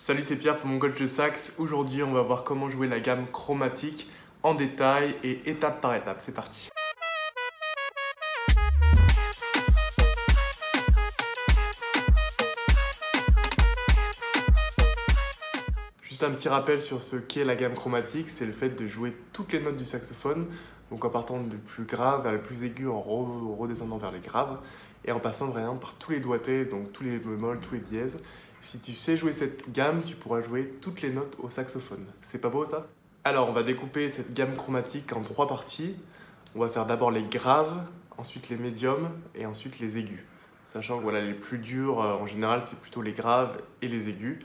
Salut, c'est Pierre pour mon coach de sax. Aujourd'hui, on va voir comment jouer la gamme chromatique en détail et étape par étape. C'est parti. Juste un petit rappel sur ce qu'est la gamme chromatique, c'est le fait de jouer toutes les notes du saxophone, donc en partant du plus grave vers le plus aigu, en redescendant vers les graves, et en passant vraiment par tous les doigtés, donc tous les bémols, tous les dièses. Si tu sais jouer cette gamme, tu pourras jouer toutes les notes au saxophone. C'est pas beau ça? Alors on va découper cette gamme chromatique en 3 parties. On va faire d'abord les graves, ensuite les médiums et ensuite les aigus. Sachant que voilà, les plus durs, en général, c'est plutôt les graves et les aigus.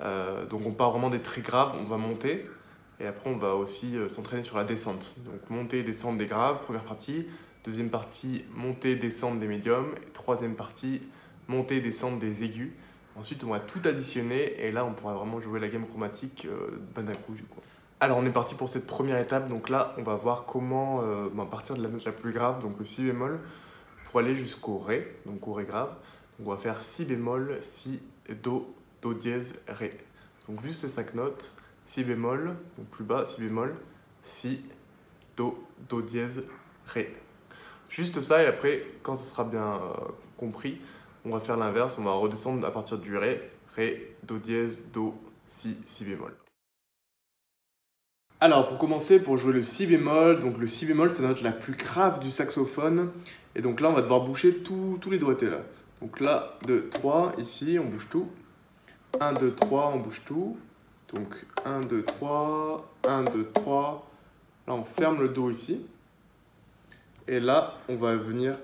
Donc on part vraiment des très graves, on va monter. Et après on va aussi s'entraîner sur la descente. Donc monter et descendre des graves, première partie. Deuxième partie, monter et descendre des médiums. Et troisième partie, monter et descendre des aigus. Ensuite, on va tout additionner et là, on pourra vraiment jouer la gamme chromatique d'un coup, du coup. Alors, on est parti pour cette première étape. Donc là, on va voir comment partir de la note la plus grave, donc le si bémol, pour aller jusqu'au ré, donc au ré grave. Donc, on va faire si bémol, si, do, do dièse, ré. Donc juste ces 5 notes, si bémol, donc plus bas, si bémol, si, do dièse, ré. Juste ça, et après, quand ce sera bien compris, on va faire l'inverse, on va redescendre à partir du ré, ré, do dièse, do, si, si bémol. Alors pour commencer, pour jouer le si bémol, donc le si bémol c'est la note la plus grave du saxophone, et donc là on va devoir boucher tous les doigtés là. Donc là, 2, 3, ici on bouge tout, 1, 2, 3, on bouge tout, donc 1, 2, 3, 1, 2, 3, là on ferme le do ici, et là on va venir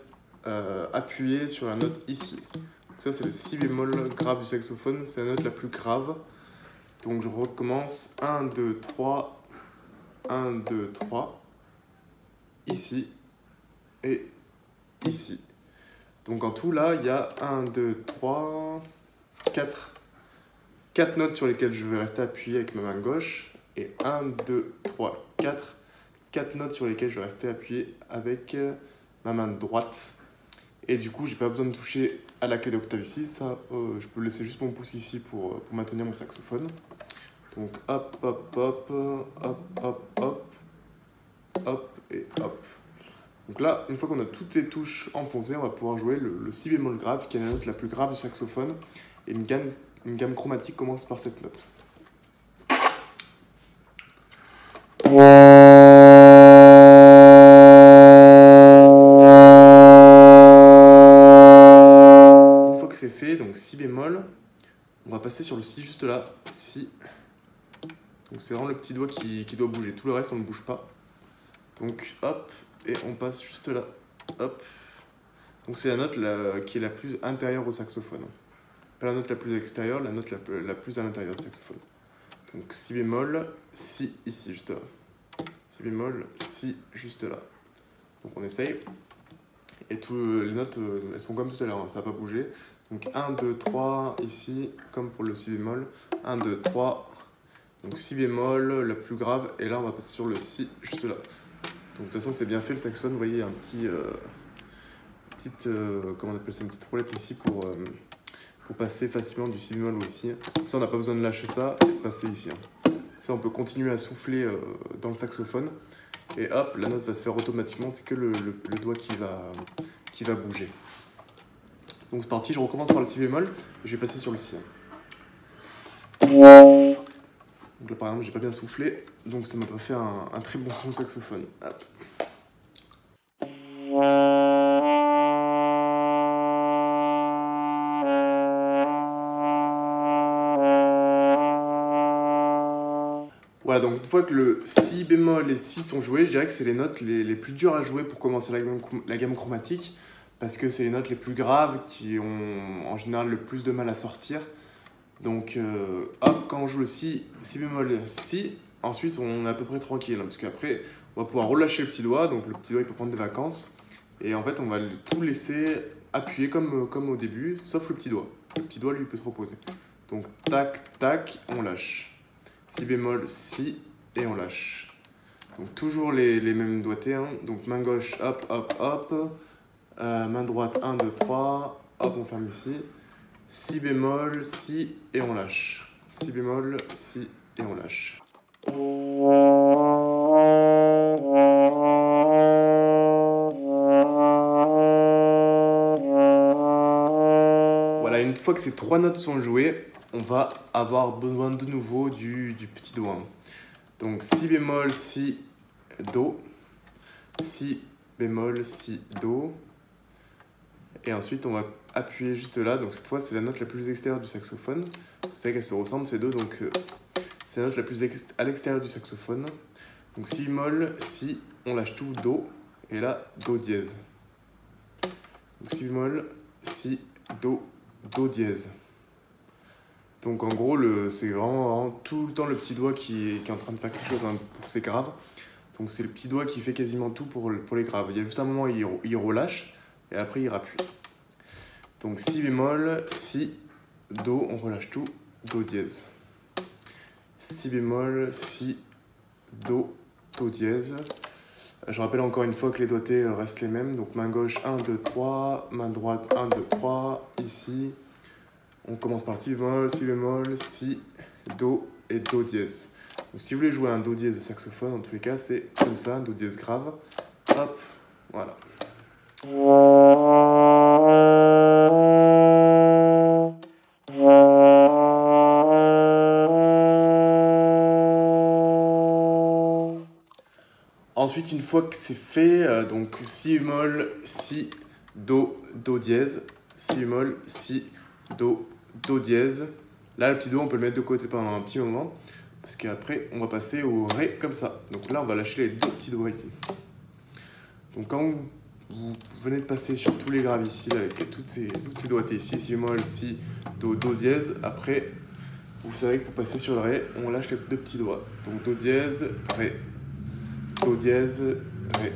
appuyer sur la note ici. Donc ça c'est le si bémol grave du saxophone, c'est la note la plus grave. Donc je recommence 1, 2, 3, 1, 2, 3, ici et ici. Donc en tout là il y a 1, 2, 3, 4 notes sur lesquelles je vais rester appuyé avec ma main gauche et 1, 2, 3, 4 notes sur lesquelles je vais rester appuyé avec ma main droite. Et du coup, j'ai pas besoin de toucher à la clé d'octave ici. Ça, je peux laisser juste mon pouce ici pour maintenir mon saxophone. Donc hop, hop, hop, hop, hop, hop, hop et hop. Donc là, une fois qu'on a toutes ces touches enfoncées, on va pouvoir jouer le si bémol grave, qui est la note la plus grave du saxophone. Et une gamme chromatique commence par cette note. C'est fait, donc si bémol, on va passer sur le si juste là, si, donc c'est vraiment le petit doigt qui doit bouger, tout le reste on ne bouge pas, donc hop, et on passe juste là, hop, donc c'est la note qui est la plus intérieure au saxophone, pas la note la plus extérieure, la note la plus à l'intérieur du saxophone, donc si bémol, si ici juste là, si bémol, si juste là, donc on essaye, et toutes les notes elles sont comme tout à l'heure, hein, ça va pas bouger. Donc 1, 2, 3, ici, comme pour le si bémol. 1, 2, 3. Donc si bémol, la plus grave. Et là, on va passer sur le si, juste là. Donc de toute façon, c'est bien fait le saxophone. Vous voyez, il y a comment on appelle ça, une petite roulette ici pour passer facilement du si bémol au si. Comme ça, on n'a pas besoin de lâcher ça et de passer ici. Comme ça, on peut continuer à souffler dans le saxophone. Et hop, la note va se faire automatiquement. C'est que le doigt qui va bouger. Donc c'est parti, je recommence par le si bémol et je vais passer sur le si. Donc là par exemple j'ai pas bien soufflé, donc ça m'a pas fait un très bon son saxophone. Hop. Voilà, donc une fois que le si bémol et si sont joués, je dirais que c'est les notes les plus dures à jouer pour commencer la gamme chromatique. Parce que c'est les notes les plus graves qui ont en général le plus de mal à sortir. Donc hop, quand on joue le si bémol, si, ensuite on est à peu près tranquille. Hein, parce qu'après, on va pouvoir relâcher le petit doigt. Donc le petit doigt il peut prendre des vacances. Et en fait, on va tout laisser appuyer comme au début, sauf le petit doigt. Le petit doigt, lui, peut se reposer. Donc tac, tac, on lâche. Si bémol, si, et on lâche. Donc toujours les mêmes doigtés. Hein. Donc main gauche, hop, hop, hop. Main droite, 1, 2, 3, hop, on ferme ici. Si bémol, si, et on lâche. si bémol, si, et on lâche. Voilà, une fois que ces 3 notes sont jouées, on va avoir besoin de nouveau du petit doigt. Donc si bémol, si, do, si bémol, si, do. Et ensuite, on va appuyer juste là. Donc cette fois, c'est la note la plus extérieure du saxophone. Vous savez qu'elles se ressemblent, ces deux. Donc c'est la note la plus à l'extérieur du saxophone. Donc si bémol, si, on lâche tout, do. Et là, do dièse. Donc si bémol, si, do, do dièse. Donc en gros, c'est vraiment tout le temps le petit doigt qui est en train de faire quelque chose pour ces graves. Donc c'est le petit doigt qui fait quasiment tout pour les graves. Il y a juste un moment où il relâche et après il rappuie. Donc si bémol, si, do, on relâche tout, do dièse. Si bémol, si, do, do dièse. Je rappelle encore une fois que les doigtés restent les mêmes. Donc main gauche 1, 2, 3, main droite 1, 2, 3, ici. On commence par si bémol, si, do et do dièse. Donc si vous voulez jouer un do dièse de saxophone, en tous les cas, c'est comme ça, un do dièse grave. Hop, voilà. Ensuite, une fois que c'est fait, donc si bémol, si, do, do dièse, si bémol, si, do, do dièse. Là, le petit do, on peut le mettre de côté pendant un petit moment, parce qu'après, on va passer au ré comme ça. Donc là, on va lâcher les deux petits doigts ici. Donc quand vous venez de passer sur tous les graves ici, là, avec toutes ces doigtés ici, si bémol, si, do, do dièse, après, vous savez que pour passer sur le ré, on lâche les deux petits doigts. Donc do dièse, ré. Do dièse, ré.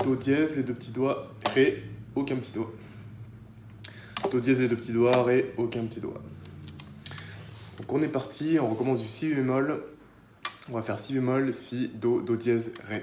Do dièse, les deux petits doigts, ré, aucun petit doigt. Do dièse, les deux petits doigts, ré, aucun petit doigt. Donc on est parti, on recommence du si bémol. On va faire si bémol, si, do, do dièse, ré.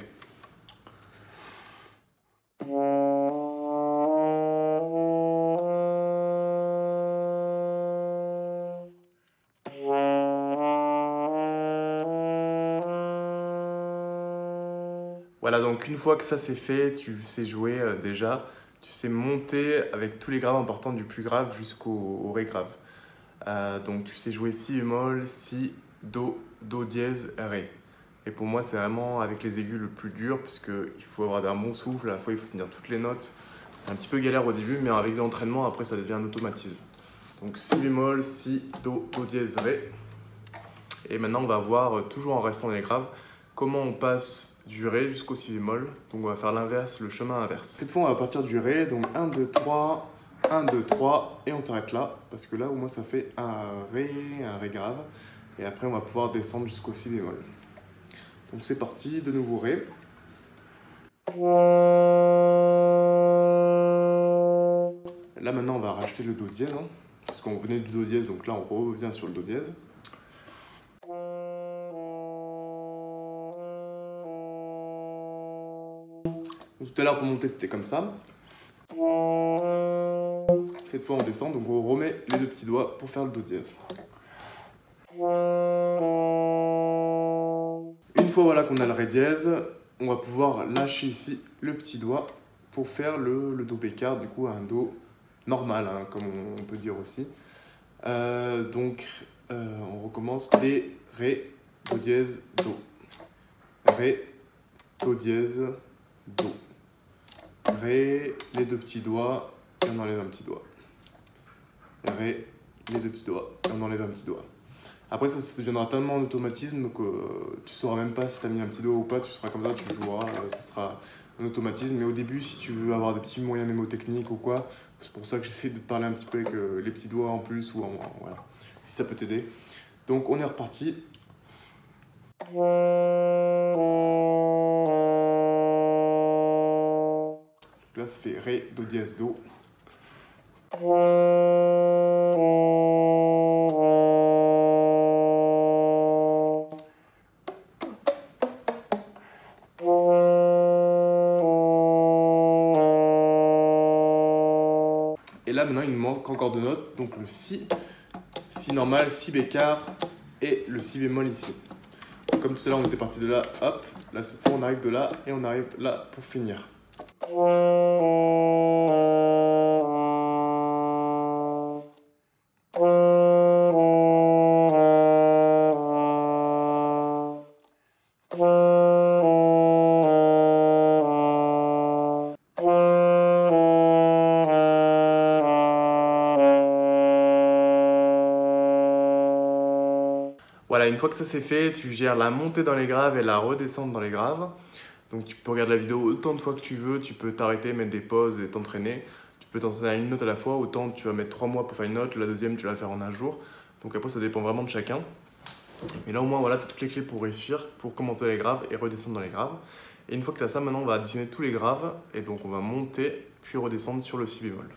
Voilà, donc une fois que ça c'est fait, tu sais jouer déjà, tu sais monter avec tous les graves importants du plus grave jusqu'au ré grave. Donc tu sais jouer si bémol, si, do, do dièse, ré. Et pour moi c'est vraiment avec les aigus le plus dur parce qu'il faut avoir un bon souffle, à la fois il faut tenir toutes les notes. C'est un petit peu galère au début mais avec l'entraînement après ça devient un automatisme. Donc si bémol, si, do, do dièse, ré. Et maintenant on va voir, toujours en restant dans les graves, comment on passe du ré jusqu'au si bémol. Donc on va faire l'inverse, le chemin inverse. Cette fois on va partir du ré, donc 1, 2, 3, 1, 2, 3, et on s'arrête là, parce que là au moins ça fait un ré grave, et après on va pouvoir descendre jusqu'au si bémol. Donc c'est parti, de nouveau ré. Là maintenant on va rajouter le do dièse, hein, parce qu'on venait du do dièse, donc là on revient sur le do dièse. Tout à l'heure pour monter c'était comme ça. Cette fois on descend, donc on remet les deux petits doigts pour faire le do dièse. Une fois voilà qu'on a le ré dièse, on va pouvoir lâcher ici le petit doigt pour faire le do bécard, du coup un do normal, hein, comme on peut dire aussi. On recommence des ré, do dièse, do. Ré, do dièse, do. Ré, les deux petits doigts, et on enlève un petit doigt. Ré, les deux petits doigts, et on enlève un petit doigt. Après ça deviendra tellement en automatisme que tu ne sauras même pas si tu as mis un petit doigt ou pas, tu seras comme ça, tu joueras, ça sera un automatisme. Mais au début, si tu veux avoir des petits moyens mémotechniques ou quoi, c'est pour ça que j'essaie de te parler un petit peu avec les petits doigts en plus, ou voilà, si ça peut t'aider. Donc on est reparti. Là ça fait ré, do dièse, do. Et là maintenant il me manque encore deux notes, donc le si, si normal, si bécard et le si bémol ici. Comme tout à l'heure, on était parti de là, hop, là cette fois on arrive de là et on arrive là pour finir. Voilà, une fois que ça c'est fait, tu gères la montée dans les graves et la redescente dans les graves. Donc tu peux regarder la vidéo autant de fois que tu veux, tu peux t'arrêter, mettre des pauses et t'entraîner. Tu peux t'entraîner à une note à la fois, autant tu vas mettre 3 mois pour faire une note, la deuxième tu vas la faire en un jour. Donc après ça dépend vraiment de chacun. Mais là au moins voilà, tu as toutes les clés pour réussir, pour commencer les graves et redescendre dans les graves. Et une fois que tu as ça, maintenant on va additionner tous les graves et donc on va monter puis redescendre sur le si bémol.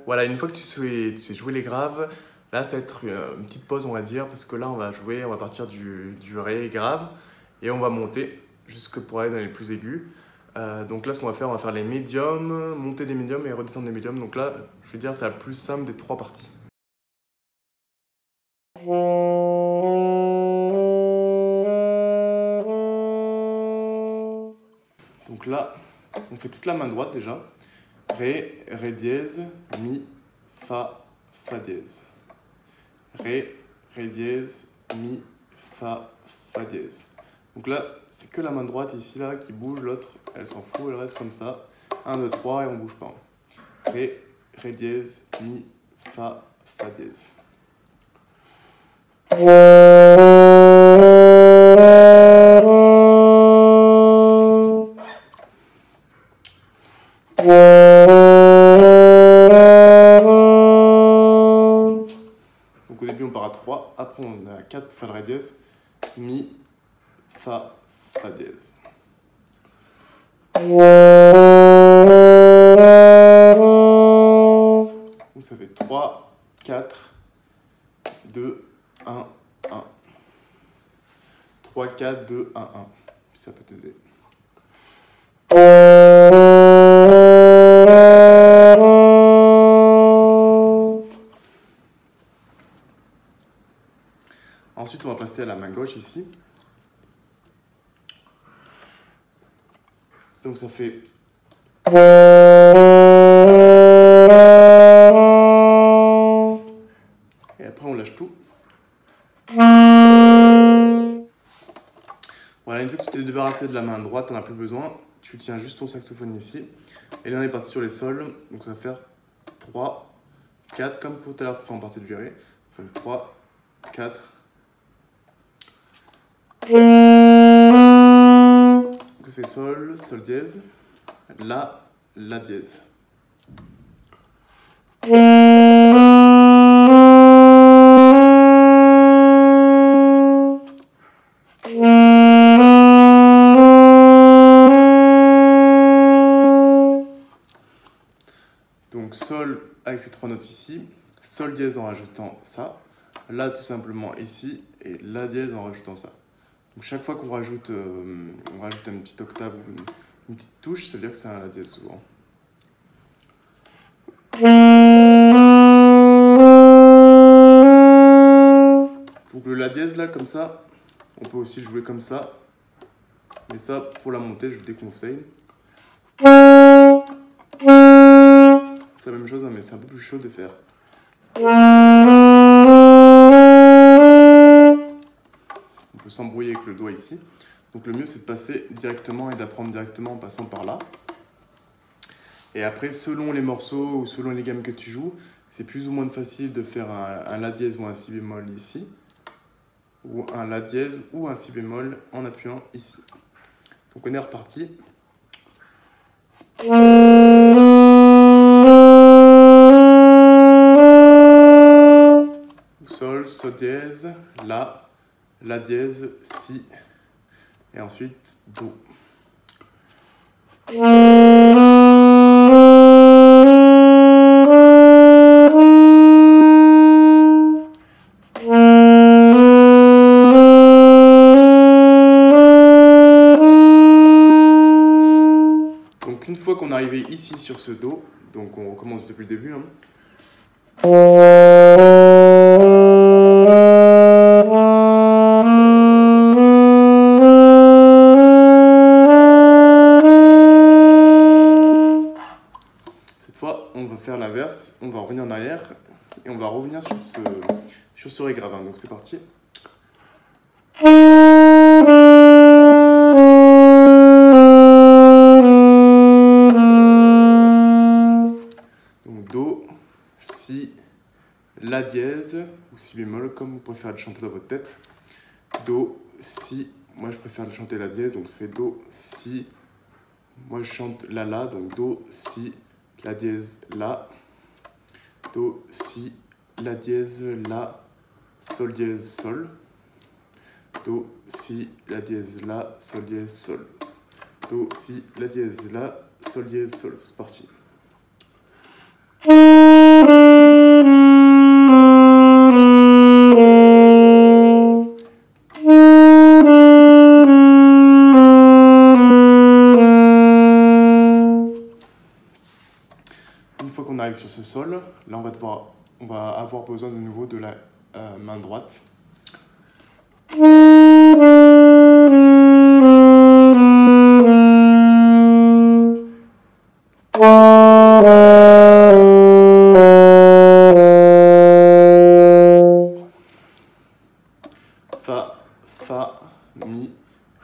Voilà, une fois que tu sais jouer les graves, là ça va être une petite pause on va dire, parce que là on va partir du ré grave et on va monter jusque pour aller dans les plus aigus. Donc là ce qu'on va faire les médiums, monter des médiums et redescendre des médiums. Donc là, je vais dire c'est la plus simple des 3 parties. Donc là, on fait toute la main droite déjà. Ré, ré dièse, mi, fa, fa dièse. Ré, ré dièse, mi, fa, fa dièse. Donc là, c'est que la main droite ici là qui bouge, l'autre elle s'en fout, elle reste comme ça. 1, 2, 3 et on bouge pas. Ré, ré dièse, mi, fa, fa dièse. Donc au début on part à 3, après on est à 4 pour faire le ré dièse, mi, fa, fa dièse. Donc ça fait 3, 4, 2, 1, 1. 3, 4, 2, 1, 1. Ça peut t'aider. Ensuite, on va passer à la main gauche ici. Donc ça fait... Et après, on lâche tout. Voilà, une fois que tu t'es débarrassé de la main droite, tu n'en as plus besoin. Tu tiens juste ton saxophone ici. Et là, on est parti sur les sols. Donc ça va faire 3, 4, comme pour tout à l'heure quand on partait du ré. Donc 3, 4. Donc ça fait sol, sol dièse, la, la dièse. Donc sol avec ces 3 notes ici, sol dièse en rajoutant ça, la tout simplement ici et la dièse en rajoutant ça. Donc chaque fois qu'on rajoute, une petite octave ou une petite touche, ça veut dire que c'est un la dièse souvent. Donc le la dièse là comme ça, on peut aussi le jouer comme ça, mais ça pour la montée je déconseille. C'est la même chose, hein, mais c'est un peu plus chaud de faire. On peut s'embrouiller avec le doigt ici. Donc le mieux c'est de passer directement et d'apprendre directement en passant par là. Et après, selon les morceaux ou selon les gammes que tu joues, c'est plus ou moins facile de faire un la dièse ou un si bémol ici, ou un la dièse ou un si bémol en appuyant ici. Donc on est reparti. Sol, sol dièse, la dièse, si, et ensuite do. fois qu'on est arrivé ici sur ce Do, donc on recommence depuis le début. Hein. Cette fois, on va faire l'inverse, on va revenir en arrière et on va revenir sur ce Ré grave. Hein. Donc c'est parti. Donc Do, Si, La dièse, ou Si bémol, comme vous préférez le chanter dans votre tête. Do, Si, moi je préfère le chanter La dièse, donc ça fait Do, Si. Moi je chante La, donc Do, Si, La dièse, La. Do, Si, La dièse, La, Sol dièse, Sol. Do, Si, La dièse, La, Sol dièse, Sol. Do, Si, La dièse, La, Sol dièse, Sol. C'est parti. Une fois qu'on arrive sur ce sol, là on va avoir besoin de nouveau de la main droite. Fa, Fa, Mi,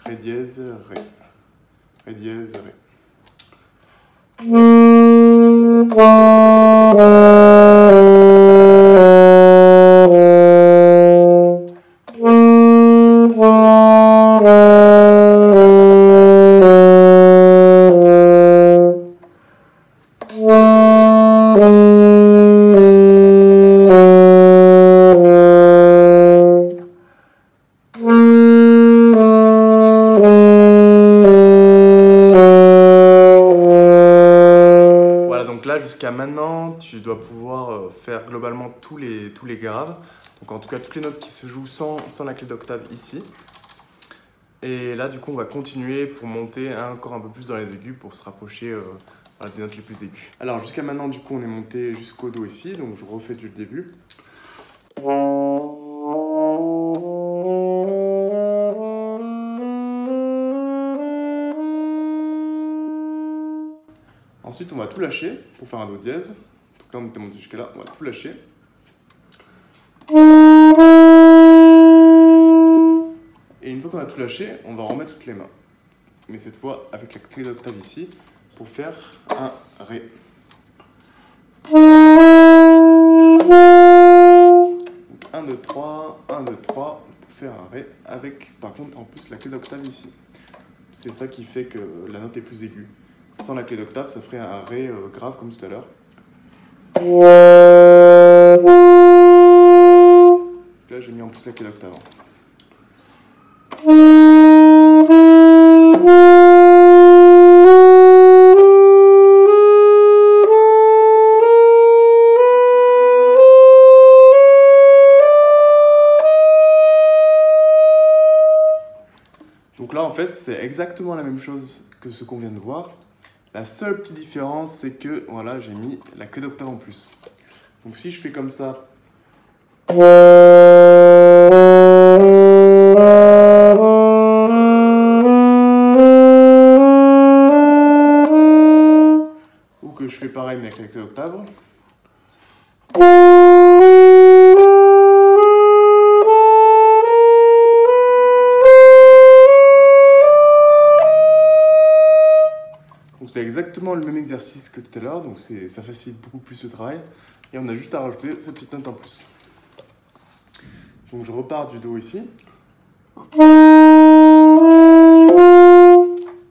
Ré dièse, Ré. Ré dièse, Ré. Donc là, jusqu'à maintenant, tu dois pouvoir faire globalement tous les graves. Donc en tout cas, toutes les notes qui se jouent sans la clé d'octave ici. Et là, du coup, on va continuer pour monter encore un peu plus dans les aigus pour se rapprocher des notes les plus aiguës. Alors jusqu'à maintenant, du coup, on est monté jusqu'au Do ici. Donc je refais du début. Ensuite, on va tout lâcher pour faire un Do dièse. Donc là, on était monté jusqu'à là, on va tout lâcher. Et une fois qu'on a tout lâché, on va remettre toutes les mains. Mais cette fois, avec la clé d'octave ici, pour faire un Ré. Donc 1, 2, 3, 1, 2, 3, pour faire un Ré, avec par contre en plus la clé d'octave ici. C'est ça qui fait que la note est plus aiguë. Sans la clé d'octave, ça ferait un Ré grave comme tout à l'heure. Là, j'ai mis en plus la clé d'octave. Donc là, en fait, c'est exactement la même chose que ce qu'on vient de voir. La seule petite différence, c'est que voilà, j'ai mis la clé d'octave en plus. Donc si je fais comme ça, ou que je fais pareil mais avec la clé d'octave, c'est exactement le même exercice que tout à l'heure, donc ça facilite beaucoup plus le travail. Et on a juste à rajouter cette petite note en plus. Donc je repars du Do ici.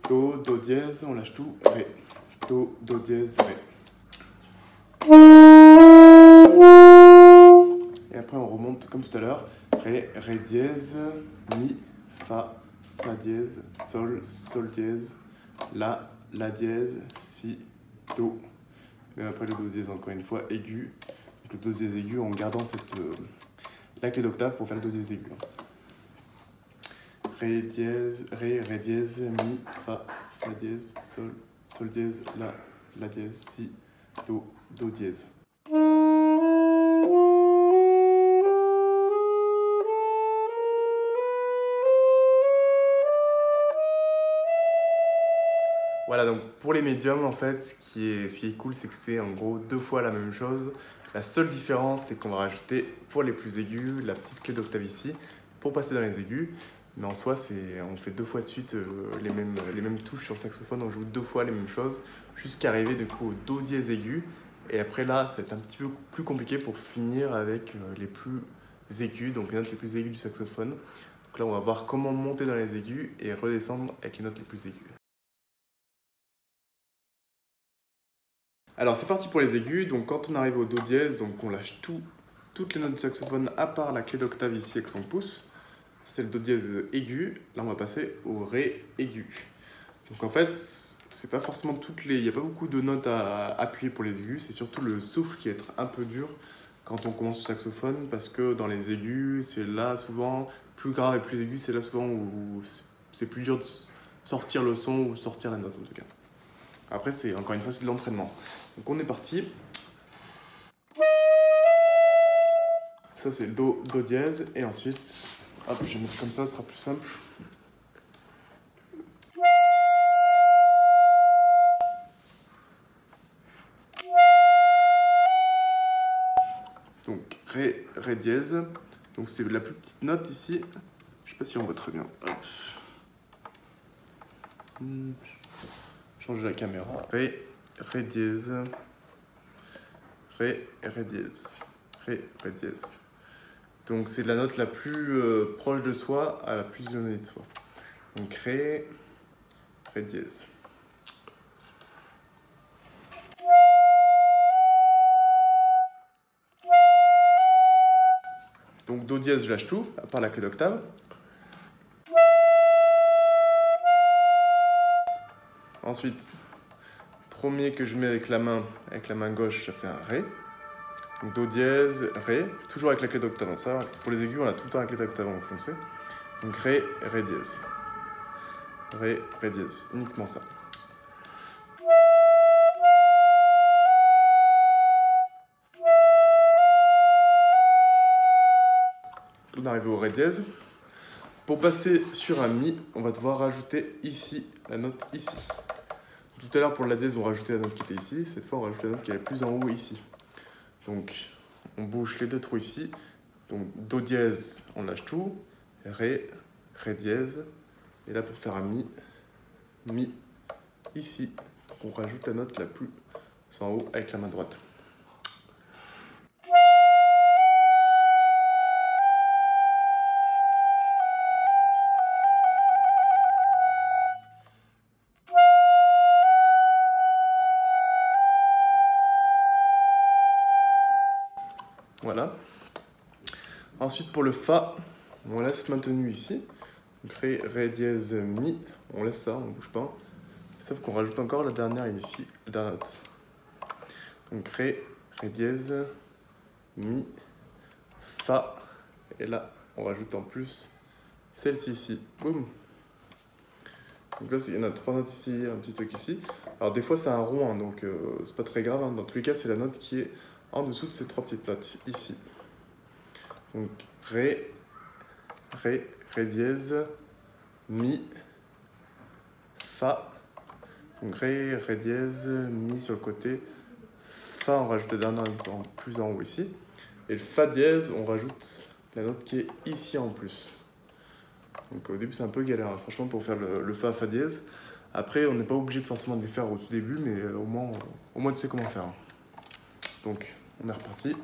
Do, Do dièse, on lâche tout, Ré. Do, Do dièse, Ré. Et après on remonte comme tout à l'heure. Ré, Ré dièse, Mi, Fa, Fa dièse, Sol, Sol dièse, La, La dièse, Si, Do. Même après le Do dièse encore une fois, aigu. Donc le Do dièse aigu en gardant la clé d'octave pour faire le Do dièse aigu. Ré dièse, Ré, Ré dièse, Mi, Fa, Fa dièse, Sol, sol dièse, la dièse, si, do, do dièse. Voilà, donc pour les médiums, en fait, ce qui est cool, c'est que c'est en gros 2 fois la même chose. La seule différence, c'est qu'on va rajouter, pour les plus aigus, la petite clé d'octave ici, pour passer dans les aigus. Mais en soi, on fait 2 fois de suite les mêmes touches sur le saxophone, on joue 2 fois les mêmes choses, jusqu'à arriver du coup au do dièse aigu. Et après là, ça va être un petit peu plus compliqué pour finir avec les plus aigus, donc les notes les plus aiguës du saxophone. Donc là, on va voir comment monter dans les aigus et redescendre avec les notes les plus aiguës. Alors c'est parti pour les aigus, donc quand on arrive au do dièse, donc on lâche toutes les notes du saxophone à part la clé d'octave ici avec son pouce. Ça c'est le do dièse aigu, là on va passer au ré aigu. Donc en fait, c'est pas forcément il n'y a pas beaucoup de notes à appuyer pour les aigus, c'est surtout le souffle qui va être un peu dur quand on commence au saxophone, parce que dans les aigus, c'est là souvent, plus grave et plus aigu, c'est là souvent où c'est plus dur de sortir le son ou sortir la note en tout cas. Après, encore une fois, c'est de l'entraînement. Donc on est parti. Ça c'est le do dièse. Et ensuite, hop, je vais mettre comme ça, ce sera plus simple. Donc ré dièse. Donc c'est la plus petite note ici. Je sais pas si on voit très bien. Hop. Changer la caméra. Ré dièse. Ré dièse. Ré dièse. Donc c'est la note la plus proche de soi à la plus éloignée de soi. Donc ré dièse. Donc do dièse, je lâche tout, à part la clé d'octave. Ensuite, premier que je mets avec la main gauche, ça fait un ré. Donc do dièse, ré, toujours avec la clé d'octave. Ça, pour les aigus, on a tout le temps la clé d'octave enfoncée. Donc ré dièse. Ré dièse, uniquement ça. On arrive au ré dièse. Pour passer sur un mi, on va devoir rajouter ici, la note ici. Tout à l'heure, pour la dièse, on rajoutait la note qui était ici. Cette fois, on rajoute la note qui est la plus en haut ici. Donc, on bouge les 2 trous ici. Donc, do dièse, on lâche tout. Ré dièse. Et là, pour faire un mi, ici, on rajoute la note la plus en haut avec la main droite. Voilà. Ensuite, pour le fa, on laisse maintenu ici. Donc, ré dièse, mi, on laisse ça, on ne bouge pas. Sauf qu'on rajoute encore la dernière ici, la dernière note. Donc ré dièse, mi, fa. Et là, on rajoute en plus celle-ci ici. Boum. Donc là, il y en a 3 notes ici, un petit truc ici. Alors des fois, c'est un rond, hein, donc c'est pas très grave. Hein. Dans tous les cas, c'est la note qui est en dessous de ces 3 petites notes ici. Donc ré dièse, mi, fa. Donc ré dièse, mi sur le côté. Fa, on rajoute la dernière note plus en haut ici. Et le fa dièse, on rajoute la note qui est ici en plus. Donc au début, c'est un peu galère, hein, franchement, pour faire le fa dièse. Après, on n'est pas obligé de forcément de les faire au tout début, mais au moins tu sais comment faire. Donc, on est reparti.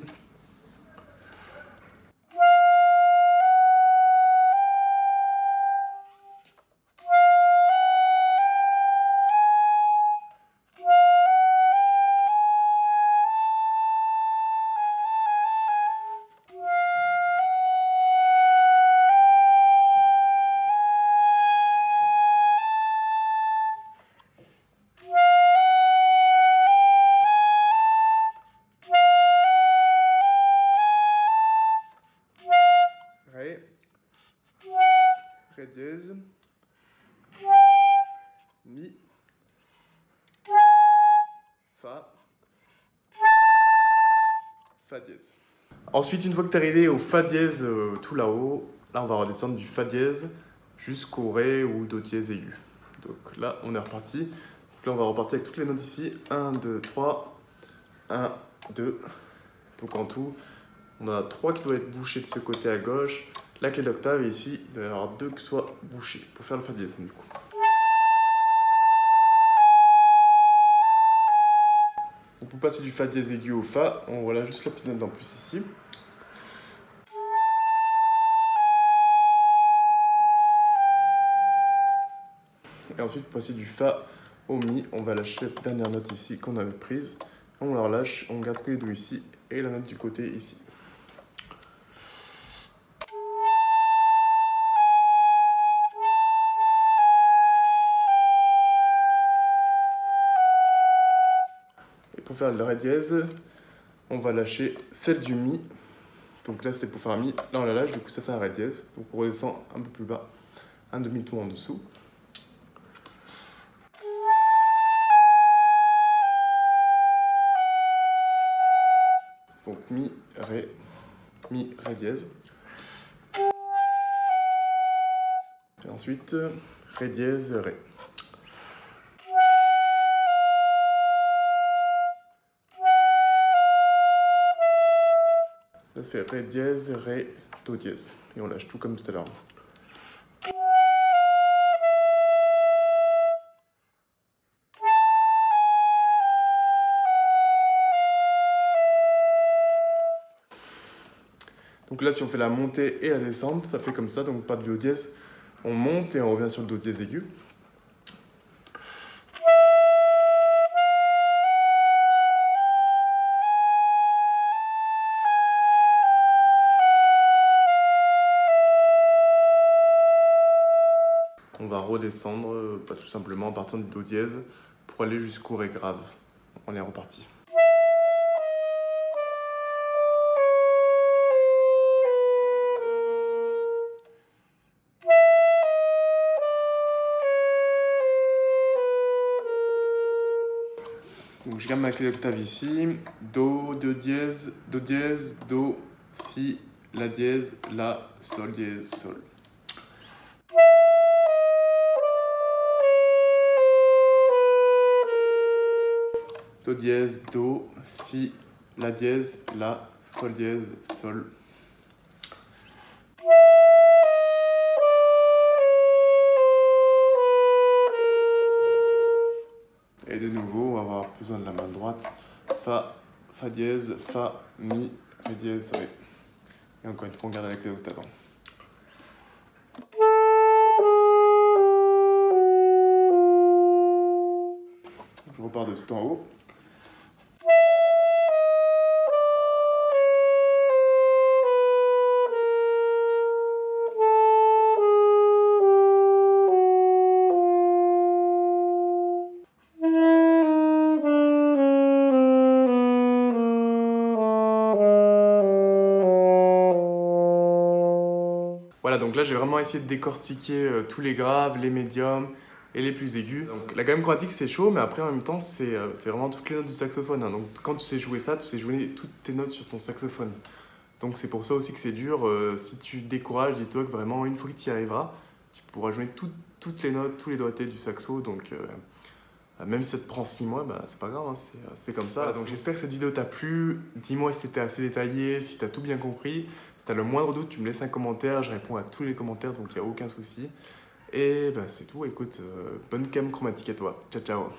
Ré dièse, mi, Fa, Fa dièse. Ensuite, une fois que tu es arrivé au Fa dièse tout là-haut, là on va redescendre du Fa dièse jusqu'au Ré ou Do dièse aigu. Donc là on est reparti. Donc là on va repartir avec toutes les notes ici. 1, 2, 3, 1, 2. Donc en tout, on en a 3 qui doivent être bouchés de ce côté à gauche. La clé d'octave et ici, il doit y en avoir 2 qui soient bouchés pour faire le Fa dièse du coup. Donc pour passer du Fa dièse aigu au Fa, on voit là juste la petite note en plus ici. Et ensuite, pour passer du Fa au Mi, on va lâcher la dernière note ici qu'on avait prise. On la relâche, on garde que les dos ici et la note du côté ici. Et pour faire le Ré dièse, on va lâcher celle du Mi. Donc là c'était pour faire un Mi, là on la lâche, du coup ça fait un Ré dièse. Donc on redescend un peu plus bas, un demi-ton en dessous. Donc Mi, Ré dièse. Et ensuite, Ré dièse, Ré. Ça se fait Ré dièse, Ré, Do dièse. Et on lâche tout comme tout à l'heure. Donc là, si on fait la montée et la descente, ça fait comme ça, donc pas de Do dièse. On monte et on revient sur le Do dièse aigu. On va redescendre, pas tout simplement en partant du Do dièse pour aller jusqu'au Ré grave. On est reparti. Donc je garde ma clé d'octave ici, Do, Do dièse, Do, Si, La dièse, La, Sol dièse, Sol. Do dièse, Do, Si, La dièse, La, Sol dièse, Sol. Et de nouveau, on va avoir besoin de la main droite. Fa, Fa dièse, Fa, Mi, Ré dièse, Ré. Et encore une fois, on garde la clé d'octave. Je repars de tout en haut. Voilà, donc là j'ai vraiment essayé de décortiquer tous les graves, les médiums et les plus aigus. Donc la gamme chromatique c'est chaud, mais après en même temps c'est vraiment toutes les notes du saxophone. Hein. Donc quand tu sais jouer ça, tu sais jouer toutes tes notes sur ton saxophone. Donc c'est pour ça aussi que c'est dur. Si tu décourages, dis-toi que vraiment une fois que tu y arriveras, tu pourras jouer toutes les notes, tous les doigtés du saxo. Donc même si ça te prend 6 mois, bah, c'est pas grave, hein, c'est comme ça. Voilà, donc j'espère que cette vidéo t'a plu. Dis-moi si c'était assez détaillé, si t'as tout bien compris. Si t'as le moindre doute, tu me laisses un commentaire. Je réponds à tous les commentaires, donc il n'y a aucun souci. Et bah, c'est tout. Écoute, bonne gamme chromatique à toi. Ciao, ciao.